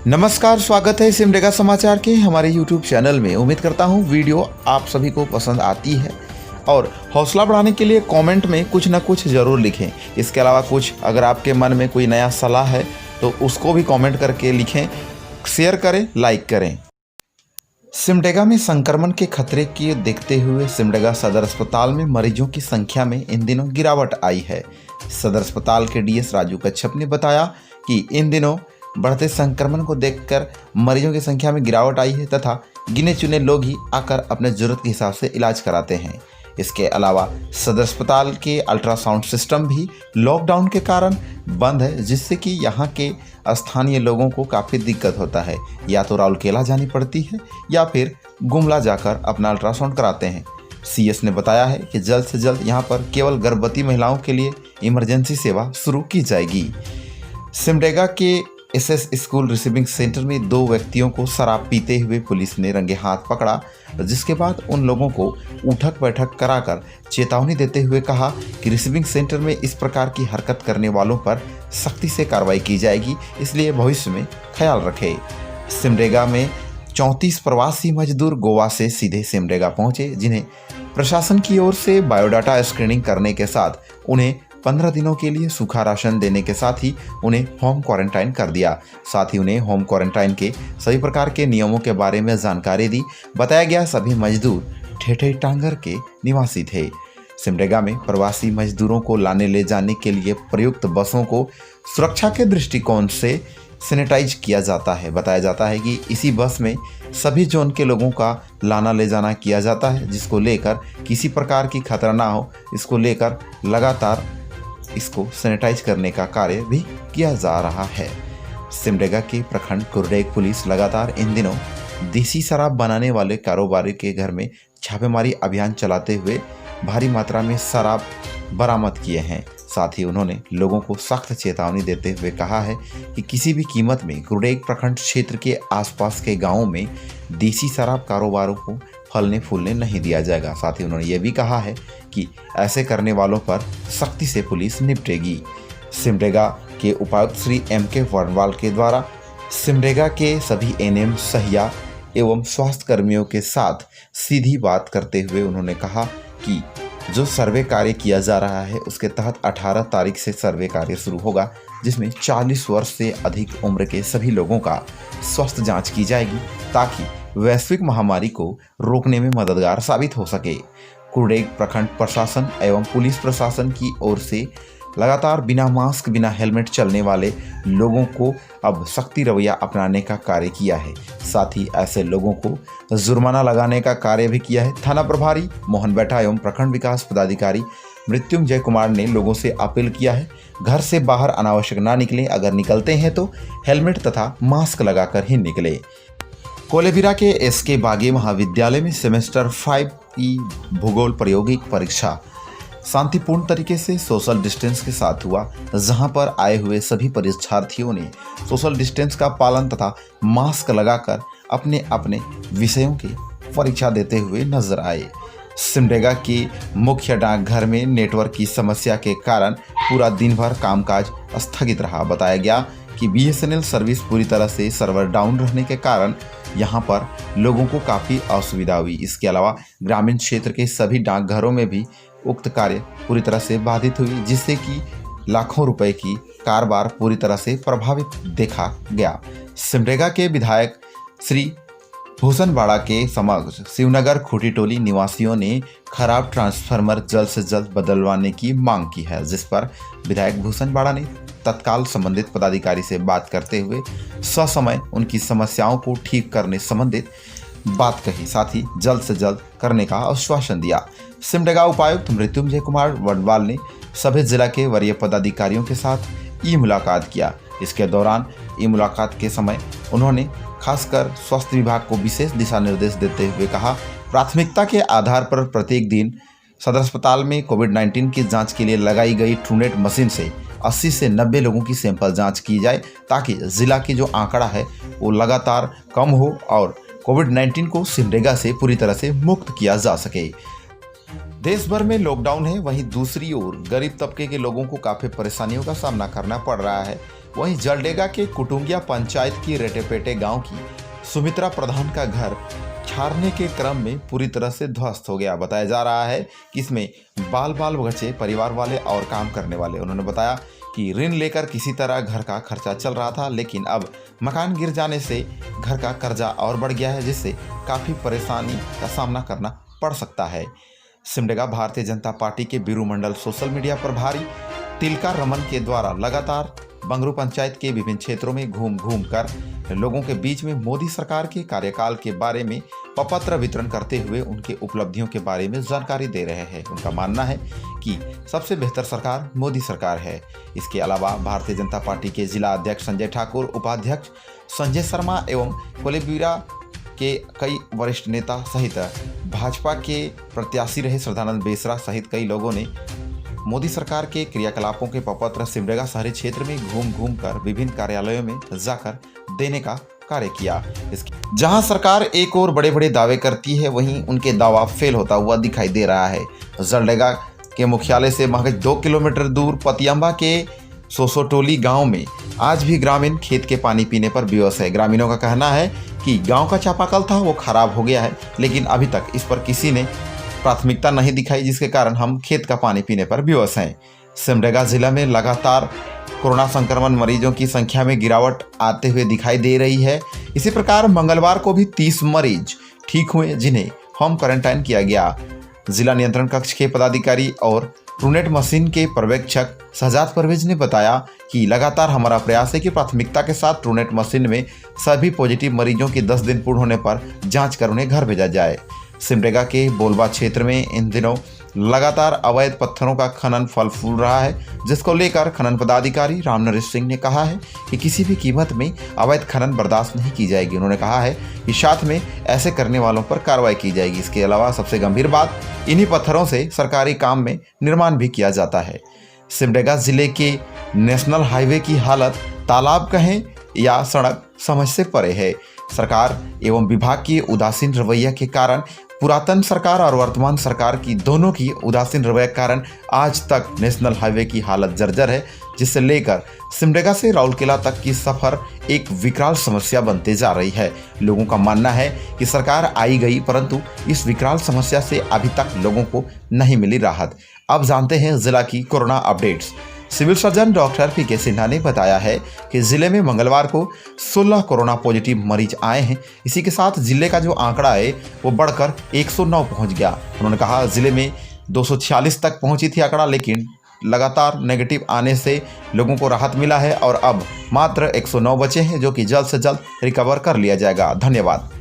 नमस्कार, स्वागत है सिमडेगा समाचार के हमारे YouTube चैनल में। उम्मीद करता हूँ वीडियो आप सभी को पसंद आती है और हौसला बढ़ाने के लिए कमेंट में कुछ ना कुछ ज़रूर लिखें। इसके अलावा कुछ अगर आपके मन में कोई नया सलाह है तो उसको भी कमेंट करके लिखें, शेयर करें, लाइक करें। सिमडेगा में संक्रमण के खतरे की देखते हुए सिमडेगा सदर अस्पताल में मरीजों की संख्या में इन दिनों गिरावट आई है। सदर अस्पताल के डीएस राजू कच्छप ने बताया कि इन दिनों बढ़ते संक्रमण को देखकर मरीजों की संख्या में गिरावट आई है तथा गिने चुने लोग ही आकर अपने ज़रूरत के हिसाब से इलाज कराते हैं। इसके अलावा सदर अस्पताल के अल्ट्रासाउंड सिस्टम भी लॉकडाउन के कारण बंद है, जिससे कि यहाँ के स्थानीय लोगों को काफ़ी दिक्कत होता है। या तो राउरकेला जानी पड़ती है या फिर गुमला जाकर अपना अल्ट्रासाउंड कराते हैं। सीएस ने बताया है कि जल्द से जल्द यहाँ पर केवल गर्भवती महिलाओं के लिए इमरजेंसी सेवा शुरू की जाएगी। सिमडेगा के एसएस स्कूल रिसीविंग सेंटर में 2 व्यक्तियों को शराब पीते हुए पुलिस ने रंगे हाथ पकड़ा, जिसके बाद उन लोगों को उठक बैठक कराकर चेतावनी देते हुए कहा कि रिसीविंग सेंटर में इस प्रकार की हरकत करने वालों पर सख्ती से कार्रवाई की जाएगी, इसलिए भविष्य में ख्याल रखें। सिमडेगा में 34 प्रवासी मजदूर गोवा से सीधे सिमडेगा पहुंचे, जिन्हें प्रशासन की ओर से बायोडाटा स्क्रीनिंग करने के साथ उन्हें 15 दिनों के लिए सूखा राशन देने के साथ ही उन्हें होम क्वारंटाइन कर दिया। साथ ही उन्हें होम क्वारंटाइन के सभी प्रकार के नियमों के बारे में जानकारी दी। बताया गया सभी मजदूर ठेठे टांगर के निवासी थे। सिमडेगा में प्रवासी मजदूरों को लाने ले जाने के लिए प्रयुक्त बसों को सुरक्षा के दृष्टिकोण से सैनिटाइज किया जाता है। बताया जाता है कि इसी बस में सभी जोन के लोगों का लाना ले जाना किया जाता है, जिसको लेकर किसी प्रकार की खतरा ना हो, इसको लेकर लगातार इसको सैनिटाइज करने का कार्य भी किया जा रहा है। सिमडेगा के प्रखंड कुरडेग पुलिस लगातार इन दिनों देसी शराब बनाने वाले कारोबारी के घर में छापेमारी अभियान चलाते हुए भारी मात्रा में शराब बरामद किए हैं। साथ ही उन्होंने लोगों को सख्त चेतावनी देते हुए कहा है कि किसी भी कीमत में कुरडेग प्रखंड क्षेत्र के आसपास के गांवों में देसी शराब कारोबारों को फलने फूलने नहीं दिया जाएगा। साथ ही उन्होंने ये भी कहा है कि ऐसे करने वालों पर सख्ती से पुलिस निपटेगी। सिमडेगा के उपायुक्त श्री एम.के. वर्णवाल के द्वारा सिमडेगा के सभी एनएम, सहिया एवं स्वास्थ्य कर्मियों के साथ सीधी बात करते हुए उन्होंने कहा कि जो सर्वे कार्य किया जा रहा है उसके तहत 18 तारीख से सर्वे कार्य शुरू होगा, जिसमें 40 वर्ष से अधिक उम्र के सभी लोगों का स्वास्थ्य जांच की जाएगी ताकि वैश्विक महामारी को रोकने में मददगार साबित हो सके। कुरडेग प्रखंड प्रशासन एवं पुलिस प्रशासन की ओर से लगातार बिना मास्क, बिना हेलमेट चलने वाले लोगों को अब सख्ती रवैया अपनाने का कार्य किया है। साथ ही ऐसे लोगों को जुर्माना लगाने का कार्य भी किया है। थाना प्रभारी मोहन बैठा एवं प्रखंड विकास पदाधिकारी मृत्युंजय कुमार ने लोगों से अपील किया है, घर से बाहर अनावश्यक ना निकलें, अगर निकलते हैं तो हेलमेट तथा मास्क लगाकर ही निकले। कोलेबिरा के एसके बागे महाविद्यालय में सेमेस्टर 5 की भूगोल प्रायोगिक परीक्षा शांतिपूर्ण तरीके से सोशल डिस्टेंस के साथ हुआ, जहां पर आए हुए सभी परीक्षार्थियों ने सोशल डिस्टेंस का पालन तथा मास्क लगाकर अपने अपने विषयों की परीक्षा देते हुए नजर आए। सिमडेगा के मुख्य डाकघर में नेटवर्क की समस्या के कारण पूरा दिन भर कामकाज स्थगित रहा। बताया गया कि बीएसएनएल सर्विस पूरी तरह से सर्वर डाउन रहने के कारण यहाँ पर लोगों को काफ़ी असुविधा हुई। इसके अलावा ग्रामीण क्षेत्र के सभी डाकघरों में भी उक्त कार्य पूरी तरह से बाधित हुई, जिससे कि लाखों रुपए की कारोबार पूरी तरह से प्रभावित देखा गया। सिमडेगा के विधायक श्री भूषण बाड़ा के समक्ष शिवनगर खूटी टोली निवासियों ने खराब ट्रांसफार्मर जल्द से जल्द बदलवाने की मांग की है, जिस पर विधायक भूषण बाड़ा ने तत्काल संबंधित पदाधिकारी से बात करते हुए ससमय उनकी समस्याओं को ठीक करने संबंधित बात कही, साथ ही जल्द से जल्द करने का आश्वासन दिया। सिमडेगा उपायुक्त मृत्युंजय कुमार वर्णवाल ने सभी जिला के वरीय पदाधिकारियों के साथ ई मुलाकात किया। इसके दौरान ई मुलाकात के समय उन्होंने खासकर स्वास्थ्य विभाग को विशेष दिशा निर्देश देते हुए कहा, प्राथमिकता के आधार पर प्रत्येक दिन सदर अस्पताल में कोविड-19 की जांच के लिए लगाई गई ट्रूनेट मशीन से 80 से 90 लोगों की सैंपल जांच की जाए, ताकि जिला की जो आंकड़ा है वो लगातार कम हो और कोविड-19 को सिमडेगा से पूरी तरह से मुक्त किया जा सके। देश भर में लॉकडाउन है, वहीं दूसरी ओर गरीब तबके के लोगों को काफ़ी परेशानियों का सामना करना पड़ रहा है। वहीं जलडेगा के कुटुंगिया पंचायत की रेटेपेटे गांव की सुमित्रा प्रधान का घर छारने के क्रम में पूरी तरह से ध्वस्त हो गया। बताया जा रहा है कि इसमें बाल बच्चे, परिवार वाले और काम करने वाले। उन्होंने बताया कि ऋण लेकर किसी तरह घर का खर्चा चल रहा था, लेकिन अब मकान गिर जाने से घर का कर्जा और बढ़ गया है, जिससे काफ़ी परेशानी का सामना करना पड़ सकता है। सिमडेगा भारतीय जनता पार्टी के बीरू मंडल सोशल मीडिया प्रभारी तिलका रमन के द्वारा लगातार बंगरू पंचायत के विभिन्न क्षेत्रों में घूम कर लोगों के बीच में मोदी सरकार के कार्यकाल के बारे में पत्र वितरण करते हुए उनके उपलब्धियों के बारे में जानकारी दे रहे हैं। उनका मानना है कि सबसे बेहतर सरकार मोदी सरकार है। इसके अलावा भारतीय जनता पार्टी के जिला अध्यक्ष संजय ठाकुर, उपाध्यक्ष संजय शर्मा एवं कोलेबिरा के कई वरिष्ठ नेता सहित भाजपा के प्रत्याशी रहे श्रद्धानंद बेसरा सहित कई लोगों ने मोदी सरकार के क्रियाकलापों के पत्र सिमडेगा शहरी क्षेत्र में घूम कर विभिन्न कार्यालयों में जाकर देने का कार्य किया। जहां सरकार एक और बड़े दावे करती है, वहीं उनके दावा फेल होता हुआ दिखाई दे रहा है। जलडेगा के मुख्यालय से महज 2 किलोमीटर दूर पतियम्बा के सोसोटोली गांव में आज भी ग्रामीण खेत के पानी पीने पर बेबस है। ग्रामीणों का कहना है कि गांव का चापाकल था वो खराब हो गया है, लेकिन अभी तक इस पर किसी ने प्राथमिकता नहीं दिखाई, जिसके कारण हम खेत का पानी पीने पर बेबस हैं। सिमडेगा जिला में लगातार कोरोना संक्रमण मरीजों की संख्या में गिरावट आते हुए दिखाई दे रही है। इसी प्रकार मंगलवार को भी 30 मरीज ठीक हुए, जिन्हें होम क्वारंटाइन किया गया। जिला नियंत्रण कक्ष के पदाधिकारी और ट्रूनेट मशीन के पर्यवेक्षक शहजाद परवेज ने बताया कि लगातार हमारा प्रयास है कि प्राथमिकता के साथ ट्रूनेट मशीन में सभी पॉजिटिव मरीजों की 10 दिन पूर्ण होने पर जांच कर उन्हें घर भेजा जाए। सिमडेगा के बोलबा क्षेत्र में इन दिनों लगातार अवैध पत्थरों का खनन फल फूल रहा है, जिसको लेकर खनन पदाधिकारी रामनरेश सिंह ने कहा है कि किसी भी कीमत में अवैध खनन बर्दाश्त नहीं की जाएगी। उन्होंने कहा है कि साथ में ऐसे करने वालों पर कार्रवाई की जाएगी। इसके अलावा सबसे गंभीर बात, इन्हीं पत्थरों से सरकारी काम में निर्माण भी किया जाता है। सिमडेगा जिले के नेशनल हाईवे की हालत तालाब कहें या सड़क समझ से परे है। सरकार एवं विभाग की उदासीन रवैया के कारण, पुरातन सरकार और वर्तमान सरकार की दोनों की उदासीन रवैया के कारण आज तक नेशनल हाईवे की हालत जर्जर है, जिससे लेकर सिमडेगा से राउरकेला तक की सफर एक विकराल समस्या बनते जा रही है। लोगों का मानना है कि सरकार आई गई, परंतु इस विकराल समस्या से अभी तक लोगों को नहीं मिली राहत। अब जानते हैं जिला की corona updates. Civil surgeon doctor PK. Sinha ने बताया है कि जिले में मंगलवार को 16 कोरोना पॉजिटिव मरीज आए हैं। इसी के साथ जिले का जो आंकड़ा है वो बढ़कर 109 पहुंच गया। उन्होंने कहा जिले में 246 तक पहुंची थी आंकड़ा, लेकिन लगातार नेगेटिव आने से लोगों को राहत मिला है और अब मात्र 109 बचे हैं, जो कि जल्द से जल्द रिकवर कर लिया जाएगा। धन्यवाद।